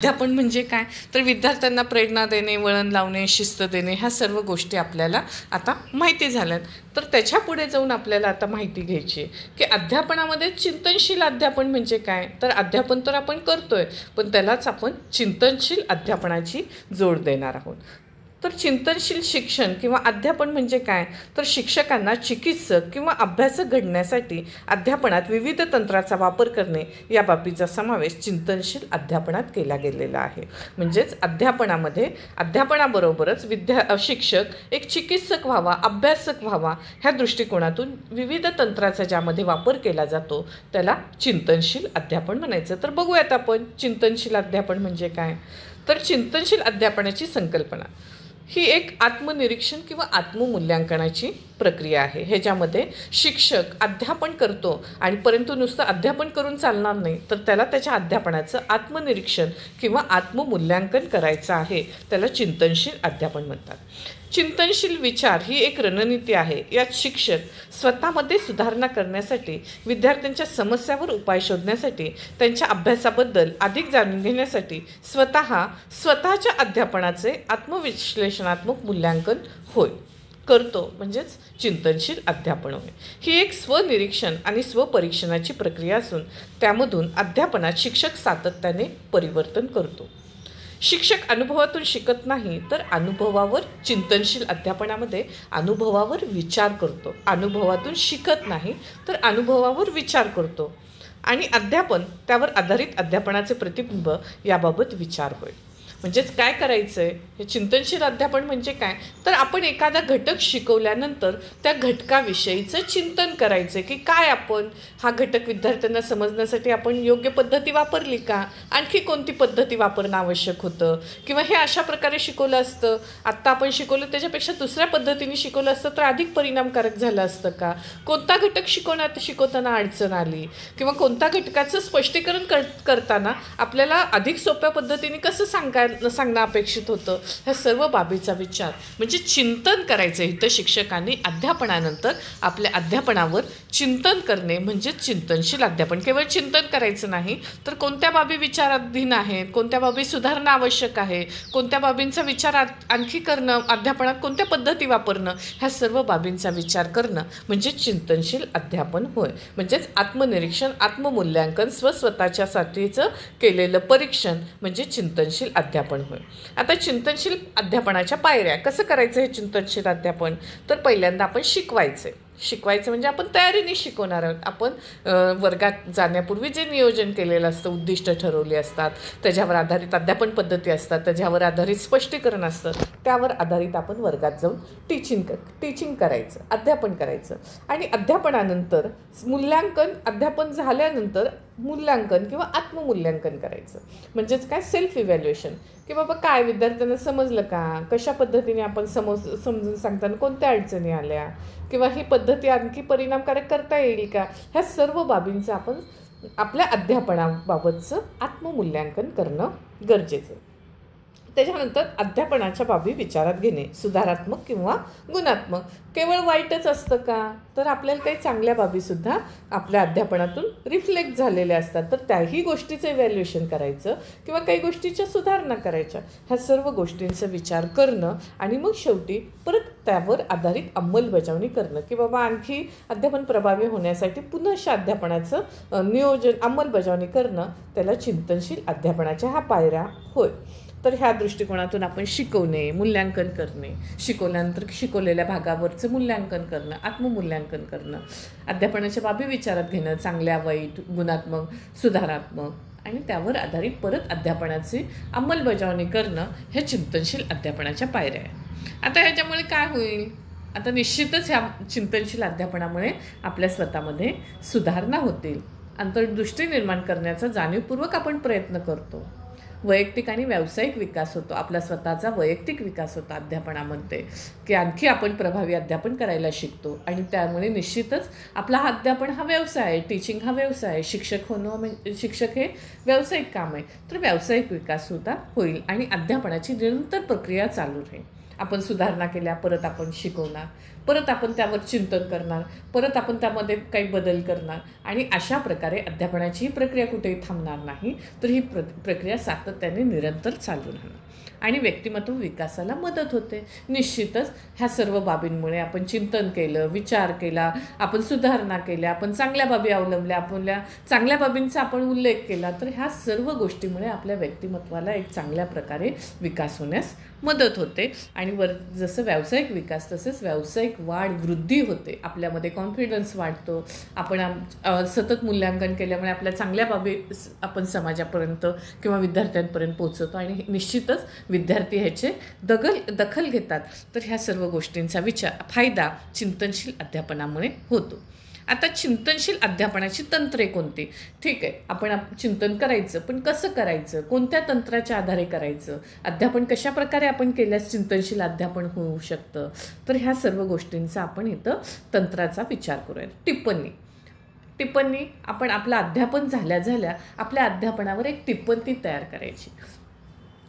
अध्यापन म्हणजे काय तर विद्यार्थ्यांना प्रेरणा देणे, वळण लावणे, शिस्त देणे, ह्या सर्व गोष्टी आपल्याला आता माहिती झाल्यात. तर त्याच्या पुढे जाऊन आपल्याला आता माहिती घ्यायची की अध्यापनामध्ये चिंतनशील अध्यापन म्हणजे काय. तर अध्यापन तर आपण करतोय, पण त्यालाच आपण चिंतनशील अध्यापनाची जोड देणार आहोत. तर चिंतनशील शिक्षण किंवा अध्यापन म्हणजे काय तर शिक्षकांना चिकित्सक किंवा अभ्यासक घडण्यासाठी अध्यापनात विविध तंत्राचा वापर करणे या बाबीचा समावेश चिंतनशील अध्यापनात केला गेलेला आहे. म्हणजेच अध्यापनाबरोबरच शिक्षक एक चिकित्सक व्हावा, अभ्यासक व्हावा, ह्या दृष्टिकोनातून विविध तंत्राचा ज्यामध्ये वापर केला जातो त्याला चिंतनशील अध्यापन म्हणायचं. तर बघूयात आपण चिंतनशील अध्यापन म्हणजे काय. तर चिंतनशील अध्यापनाची संकल्पना ही एक आत्मनिरीक्षण किंवा आत्ममूल्यांकनाची प्रक्रिया आहे. ह्याच्यामध्ये शिक्षक अध्यापन करतो आणि परंतु नुसतं अध्यापन करून चालणार नाही, तर त्याला त्याच्या अध्यापनाचं आत्मनिरीक्षण किंवा आत्ममूल्यांकन करायचं आहे. त्याला चिंतनशील अध्यापन म्हणतात. चिंतनशील विचार ही एक रणनीती आहे. यात शिक्षक स्वतःमध्ये सुधारणा करण्यासाठी, विद्यार्थ्यांच्या समस्यावर उपाय शोधण्यासाठी, त्यांच्या अभ्यासाबद्दल अधिक जाणून घेण्यासाठी स्वतःच्या अध्यापनाचे आत्मविश्लेषणात्मक मूल्यांकन करतो. म्हणजेच चिंतनशील अध्यापन होय. ही एक स्वनिरीक्षण आणि स्वपरीक्षणाची प्रक्रिया असून त्यामधून अध्यापनात शिक्षक सातत्याने परिवर्तन करतो. शिक्षक अनुभवातून शिकत नाही, तर अनुभवावर चिंतनशील अध्यापनामध्ये अनुभवावर विचार करतो. अनुभवातून शिकत नाही, तर अनुभवावर विचार करतो आणि अध्यापन त्यावर आधारित अध्यापनाचे प्रतिबिंब याबाबत विचार होय. म्हणजेच काय करायचं आहे हे चिंतनशील अध्यापन म्हणजे काय तर आपण एखादा घटक शिकवल्यानंतर त्या घटकाविषयीचं चिंतन करायचं की काय आपण हा घटक विद्यार्थ्यांना समजण्यासाठी आपण योग्य पद्धती वापरली का, आणखी कोणती पद्धती वापरणं आवश्यक होतं, किंवा हे अशा प्रकारे शिकवलं असतं, आत्ता आपण शिकवलं त्याच्यापेक्षा दुसऱ्या पद्धतीने शिकवलं असतं तर अधिक परिणामकारक झालं असतं का, कोणता घटक शिकवताना अडचण आली, किंवा कोणत्या घटकाचं स्पष्टीकरण करताना आपल्याला अधिक सोप्या पद्धतीने कसं सांगणं अपेक्षित होतं. ह्या सर्व बाबीचा विचार म्हणजे चिंतन करायचं. इथं शिक्षकांनी अध्यापनानंतर आपल्या अध्यापनावर चिंतन करणे म्हणजे चिंतनशील अध्यापन. केवळ चिंतन करायचं नाही, तर कोणत्या बाबी विचाराधीन आहेत, कोणत्या बाबी सुधारणा आवश्यक आहे, कोणत्या बाबींचा विचार आणखी करणं, अध्यापनात कोणत्या पद्धती वापरणं, ह्या सर्व बाबींचा विचार करणं म्हणजे चिंतनशील अध्यापन होय. म्हणजेच आत्मनिरीक्षण, आत्ममूल्यांकन, स्वतःच्यासाठीचं केलेलं परीक्षण म्हणजे चिंतनशील अध्यापन होय. आता चिंतनशील अध्यापनाच्या पायऱ्या कसं करायचं हे चिंतनशील अध्यापन. तर पहिल्यांदा आपण शिकवायचं म्हणजे आपण तयारीने शिकवणार आहोत. आपण वर्गात जाण्यापूर्वी जे नियोजन केलेलं असतं, उद्दिष्ट ठरवली असतात, त्याच्यावर आधारित अध्यापन पद्धती असतात, त्याच्यावर आधारित स्पष्टीकरण असतं, त्यावर आधारित आपण वर्गात जाऊन टीचिंग करायचं, अध्यापन करायचं. आणि अध्यापनानंतर अध्यापन झाल्यानंतर मूल्यांकन किंवा आत्ममूल्यांकन करायचं. म्हणजेच काय सेल्फ इव्हॅल्युएशन की बाबा काय विद्यार्थ्यांना समजलं का, कशा पद्धतीने आपण समजून सांगताना कोणत्या अडचणी आल्या, किंवा ही पद्धती आणखी परिणामकारक करता येईल का, ह्या सर्व बाबींचं आपण आपल्या अध्यापनाबाबतचं आत्ममूल्यांकन करणं गरजेचं आहे. त्याच्यानंतर अध्यापनाच्या बाबी विचारात घेणे, सुधारात्मक किंवा गुणात्मक. केवळ वाईटच असतं का, तर आपल्याला काही चांगल्या बाबीसुद्धा आपल्या अध्यापनातून रिफ्लेक्ट झालेल्या असतात, तर त्याही गोष्टीचं इव्हॅल्युएशन करायचं किंवा काही गोष्टीच्या सुधारणा करायच्या. ह्या सर्व गोष्टींचा विचार करणं आणि मग शेवटी परत त्यावर आधारित अंमलबजावणी करणं की बाबा आणखी अध्यापन प्रभावी होण्यासाठी पुनश्च अध्यापनाचं नियोजन, अंमलबजावणी करणं, त्याला चिंतनशील अध्यापनाच्या ह्या पायऱ्या होय. तर ह्या दृष्टिकोनातून आपण शिकवणे, मूल्यांकन करणे, शिकवल्यानंतर शिकवलेल्या भागावरचं मूल्यांकन करणं, आत्ममूल्यांकन करणं, अध्यापनाच्या बाबी विचारात घेणं, चांगल्या, वाईट, गुणात्मक, सुधारात्मक, आणि त्यावर आधारित परत अध्यापनाची अंमलबजावणी करणं, ह्या चिंतनशील अध्यापनाच्या पायऱ्या आहे. आता ह्याच्यामुळे काय होईल, आता निश्चितच ह्या चिंतनशील अध्यापनामुळे आपल्या स्वतःमध्ये सुधारणा होतील, अंतर्दृष्टी निर्माण करण्याचा जाणीवपूर्वक आपण प्रयत्न करतो, वैयक्तिक आणि व्यावसायिक विकास होतो, आपला स्वतःचा वैयक्तिक विकास होतो अध्यापनामध्ये, की आणखी आपण प्रभावी अध्यापन करायला शिकतो. आणि त्यामुळे निश्चितच आपला हा अध्यापन हा व्यवसाय आहे, टीचिंग हा व्यवसाय आहे, शिक्षक हे व्यावसायिक काम आहे, तर व्यावसायिक विकाससुद्धा होईल आणि अध्यापनाची निरंतर प्रक्रिया चालू राहील. आपण सुधारणा केल्या, परत आपण शिकवणार, परत आपण त्यावर चिंतन करणार, परत आपण त्यामध्ये काही बदल करणार आणि अशा प्रकारे अध्यापनाची ही प्रक्रिया कुठेही थांबणार नाही, तर ही प्रक्रिया सातत्याने निरंतर चालू राहणार आणि व्यक्तिमत्व विकासाला मदत होते. निश्चितच ह्या सर्व बाबींमुळे आपण चिंतन केलं, विचार केला, आपण सुधारणा केल्या, आपण चांगल्या बाबी अवलंबल्या, आपल्या चांगल्या बाबींचा आपण उल्लेख केला, तर ह्या सर्व गोष्टीमुळे आपल्या व्यक्तिमत्वाला एक चांगल्या प्रकारे विकास होण्यास मदत होते आणि जसं व्यावसायिक विकास तसेच व्यावसायिक वाढ वृद्धी होते. आपल्यामध्ये कॉन्फिडन्स वाढतो. आपण सतत मूल्यांकन केल्यामुळे आपल्या चांगल्या बाबी आपण समाजापर्यंत किंवा विद्यार्थ्यांपर्यंत पोहोचवतो आणि निश्चितच विद्यार्थी ह्याचे दखल घेतात. तर ह्या सर्व गोष्टींचा फायदा चिंतनशील अध्यापनामुळे होतो. आता चिंतनशील अध्यापनाची तंत्रे कोणती? ठीक आहे, आपण चिंतन करायचं, पण कसं करायचं, कोणत्या तंत्राच्या आधारे करायचं, अध्यापन कशा प्रकारे आपण केल्यास चिंतनशील अध्यापन होऊ शकतं, तर ह्या सर्व गोष्टींचा आपण इथं तंत्राचा विचार करूया. टिप्पणी आपण आपलं अध्यापन झाल्या आपल्या अध्यापनावर एक टिप्पणी तयार करायची.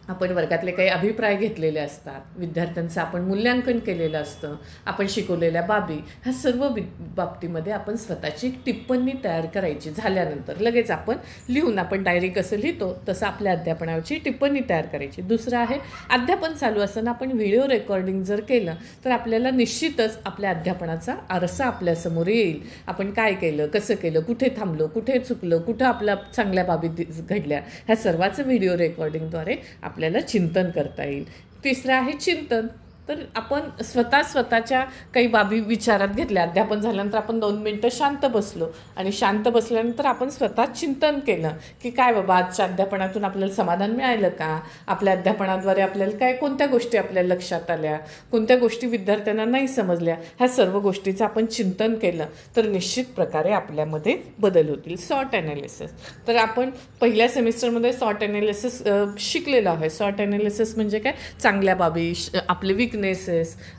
आपण वर्गातले काही अभिप्राय घेतलेले असतात, विद्यार्थ्यांचं आपण मूल्यांकन केलेलं असतं, आपण शिकवलेल्या बाबी, ह्या सर्व बाबतीमध्ये आपण स्वतःची एक टिप्पणी तयार करायची. झाल्यानंतर लगेच आपण लिहून, आपण डायरी कसं लिहितो तसं आपल्या अध्यापनाची टिप्पणी तयार करायची. दुसरं आहे, अध्यापन चालू असताना आपण व्हिडिओ रेकॉर्डिंग जर केलं तर आपल्याला निश्चितच आपल्या अध्यापनाचा आरसा आपल्यासमोर येईल. आपण काय केलं, कसं केलं, कुठे थांबलो, कुठे चुकलं, कुठं आपल्या चांगल्या बाबी घडल्या, ह्या सर्वांचं व्हिडिओ रेकॉर्डिंगद्वारे आपल्याला चिंतन करता येईल. तिसरं आहे चिंतन. तर आपण स्वतःच्या काही बाबी विचारात घेतल्या. अध्यापन झाल्यानंतर आपण 2 मिनटं शांत बसलो आणि शांत बसल्यानंतर आपण स्वतः चिंतन केलं की काय बाबा आजच्या अध्यापनातून आपल्याला समाधान मिळालं का, आपल्या अध्यापनाद्वारे आपल्याला कोणत्या गोष्टी आपल्या लक्षात आल्या, कोणत्या गोष्टी विद्यार्थ्यांना नाही समजल्या, ह्या सर्व गोष्टीचं आपण चिंतन केलं तर निश्चित प्रकारे आपल्यामध्ये बदल होतील. Sort analysis. तर आपण पहिल्या सेमिस्टरमध्ये सॉर्ट ॲनालिसिस शिकलेलं आहे. सॉर्ट ॲनालिसिस म्हणजे काय, चांगल्या बाबी, आपले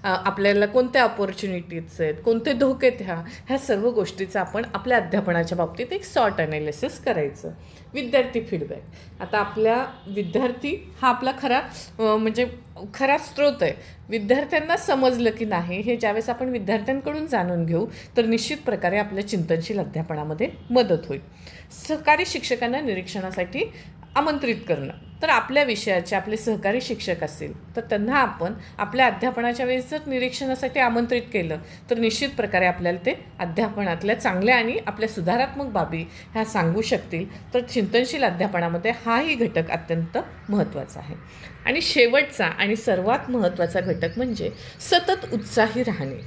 आपल्याला कोणत्या अपॉर्च्युनिटीज आहेत, कोणते धोके ह्या सर्व गोष्टीचं आपण आपल्या अध्यापनाच्या बाबतीत एक सॉर्ट ॲनालिसिस करायचं. विद्यार्थी फीडबॅक. आता आपल्या विद्यार्थी हा आपला खरा स्रोत आहे. विद्यार्थ्यांना समजलं की नाही हे ज्यावेळेस आपण विद्यार्थ्यांकडून जाणून घेऊ तर निश्चित प्रकारे आपल्या चिंतनशील अध्यापनामध्ये मदत होईल. सहकारी शिक्षकांना निरीक्षणासाठी आमंत्रित करणं. तर आपल्या विषयाचे आपले सहकारी शिक्षक असतील तर त्यांना आपण आपल्या अध्यापनाच्या वेळेस जर निरीक्षणासाठी आमंत्रित केलं तर निश्चित प्रकारे आपल्याला ते अध्यापनातल्या चांगल्या आणि आपल्या सुधारात्मक बाबी ह्या सांगू शकतील. तर चिंतनशील अध्यापनामध्ये हाही घटक अत्यंत महत्त्वाचा आहे. आणि शेवटचा आणि सर्वात महत्त्वाचा घटक म्हणजे सतत उत्साही राहणे.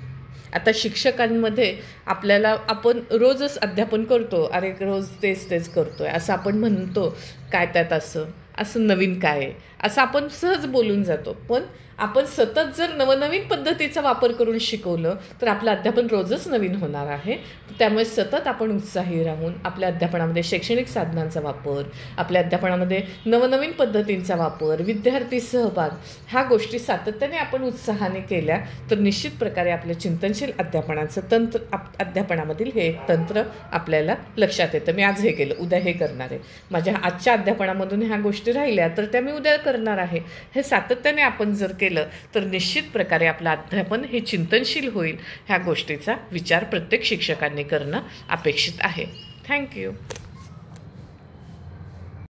आता शिक्षकांमध्ये आपण रोजच अध्यापन करतो, अरे रोज तेच करतोय असं आपण म्हणतो, काय त्यात असं नवीन काय आहे असं आपण सहज बोलून जातो. पण आपण सतत जर नवनवीन पद्धतीचा वापर करून शिकवलं तर आपलं अध्यापन रोजच नवीन होणार आहे. त्यामुळे सतत आपण उत्साही राहून आपल्या अध्यापनामध्ये शैक्षणिक साधनांचा वापर, आपल्या अध्यापनामध्ये नवनवीन पद्धतींचा वापर, विद्यार्थी सहभाग ह्या गोष्टी सातत्याने आपण उत्साहाने केल्या तर निश्चित प्रकारे आपल्या चिंतनशील अध्यापनाचं अध्यापनामधील हे एक तंत्र आपल्याला लक्षात येतं. मी आज हे केलं, उद्या हे करणार आहे, माझ्या आजच्या अध्यापनामधून ह्या गोष्टी राहिल्या तर त्या मी उद्या करणार आहे. हे सातत्याने आपण जर केलं तर निश्चित प्रकारे आपलं अध्यापन हे चिंतनशील होईल. ह्या गोष्टीचा विचार प्रत्येक शिक्षकांनी करणं अपेक्षित आहे. थँक्यू.